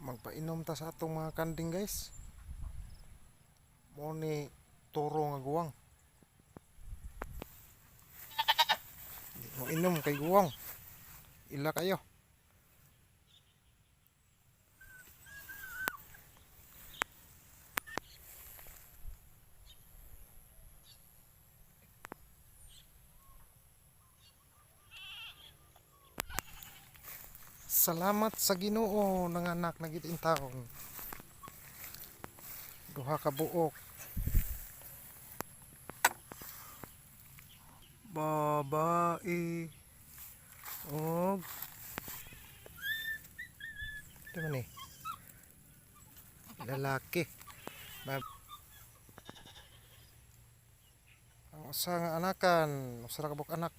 Magpainom ta sa atong mga kanding guys. Mo ni toro nga guwang. Di mo inom kay guwang. Ila kayo. Salamat sa Ginoo nanganak na gid in taon. Duha ka buok. Babae og ito man eh. Lalaki. Ang usa nga anakan, usa ra ka buok anak.